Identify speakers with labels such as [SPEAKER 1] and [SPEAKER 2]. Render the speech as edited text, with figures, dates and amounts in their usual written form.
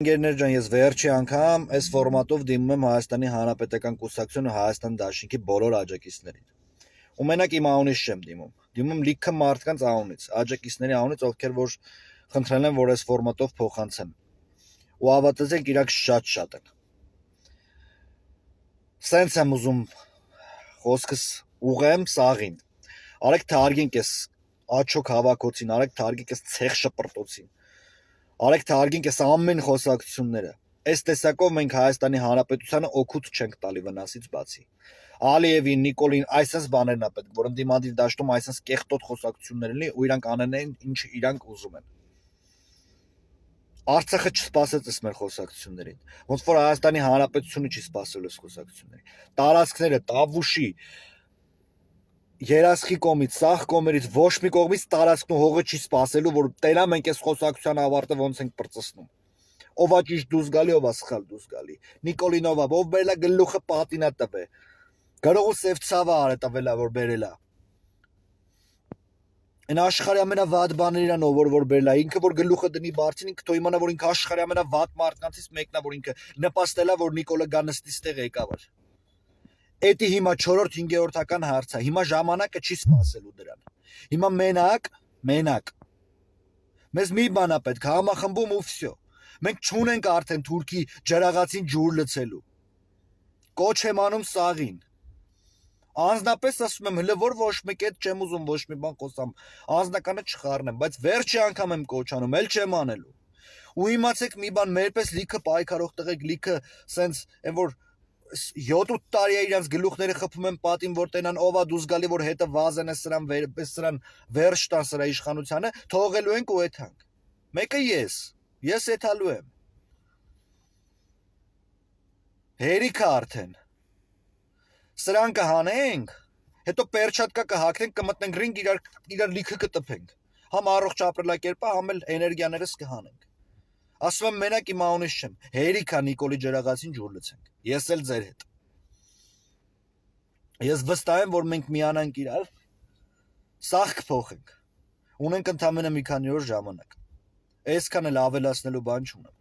[SPEAKER 1] Ընկերներ ջան, ես վերջի անգամ այս ֆորմատով դիմում եմ Հայաստանի Հանրապետական Կուսակցությունը Հայաստան Դաշինքի բոլոր աջակիցներին։ Ու մենակ իմ անունից չեմ դիմում։ Դիմում լիքը մարդկանց անունից, աջակիցների անունից, ովքեր որ խնդրել են, որ այս ֆորմատով փոխանցեմ։ Ու հավատացեք, իրանք շատ են։ Սենց եմ ուզում խոսքս ուղղեմ սաղին։ Արեք թարգենք էս աչոք հավաքոցին, արեք թարգենք էս ցեղ շպրտոցին։ Արեք թարգենք էս ամեն խոսակցությունները։ Այս տեսակով մենք Հայաստանի Հանրապետությանը օգուտ չենք տալի վնասից բացի։ Ալիևին, Նիկոլին այսպես բաներն է պետք, որ ընդդիմադիր դաշտում այսպես կեղտոտ խոսակցություններ լինի ու իրանք անեն ինչ իրանք ուզում են։ Արցախը չսպասեց այս մեր խոսակցություններին։ Ոնց որ Հայաստանի Հանրապետությունը չի սպասել այս խոսակցություններին։ Տարածքները, Տավուշի, Երասխի կողմից, սաղ կողմերից ոչ մի կողմից տարածքն ու հողը չի սպասելու, որ տենա մենք այս խոսակցության ավարտը ոնց ենք բրծսնում։ Ով է ճիշտ դուրս գալի, ով է սխալ դուրս գալի։ Նիկոլինովա, ով բերելա գլուխը պատինա տվե։ Գրողը սև ցավը արե տվելա, որ բերելա։ Այն աշխարհի ամենավատ բաներն ով որ բերելա, ինքը որ գլուխը դնի բարձին, ինքը թող իմանա, որ ինքը աշխարհի ամենավատ մարդկանցից մեկն է, որ ինքը նպաստելա, որ Նիկոլը գա նստի ստեղ եկավար։ Էդի հիմա 4-5-րդական հարց է։ Հիմա ժամանակը չի սպասելու դրան։ Հիմա մենակ։ Մեզ մի բան է պետք, համախմբում ու վсё։ Մենք չունենք արդեն թուրքի ջրաղացին ջուր լցելու։ Կոչ եմ անում սաղին։ Անձնապես ասում եմ, հələ որ ոչ մեկ այդ չեմ ուզում ոչ մի բան խոսամ, անձնականը չխառնեմ, բայց վերջի անգամ եմ կոչ անում, էլ չեմ անելու։ Ու իմացեք մի բան, մերպես լիքը պայքարող տղեկ, լիքը սենց այն որ 7-8 տարի է իրանց գլուխները խփում են պատին, որ տենան ով է դուրս գալի, որ հետը վազեն է սրան վերջ տան սրա իշխանությանը, թողելու ենք ու եթանք։ Մեկը ես եթալու եմ։ Հերիքը արդեն։ Սրան կհանենք, հետո պերչատկա կհակնենք, կմտնենք ռինգ, իրար լիքը կտփենք։ Համ առողջ ապրելակերպը, համ էլ էներգիաներս կհանենք։ Ասում եմ մենակ իմ անունից չեմ, հերիք է Նիկոլի ջրաղացին ջուր լցենք, ես էլ ձեր հետ։ Ես վստահ եմ, որ մենք միանանք իրար, սաղ կփոխենք, ունենք ընդամենը մի քանի օր ժամանակ, այսքան էլ ավելացնելու բան չունեմ։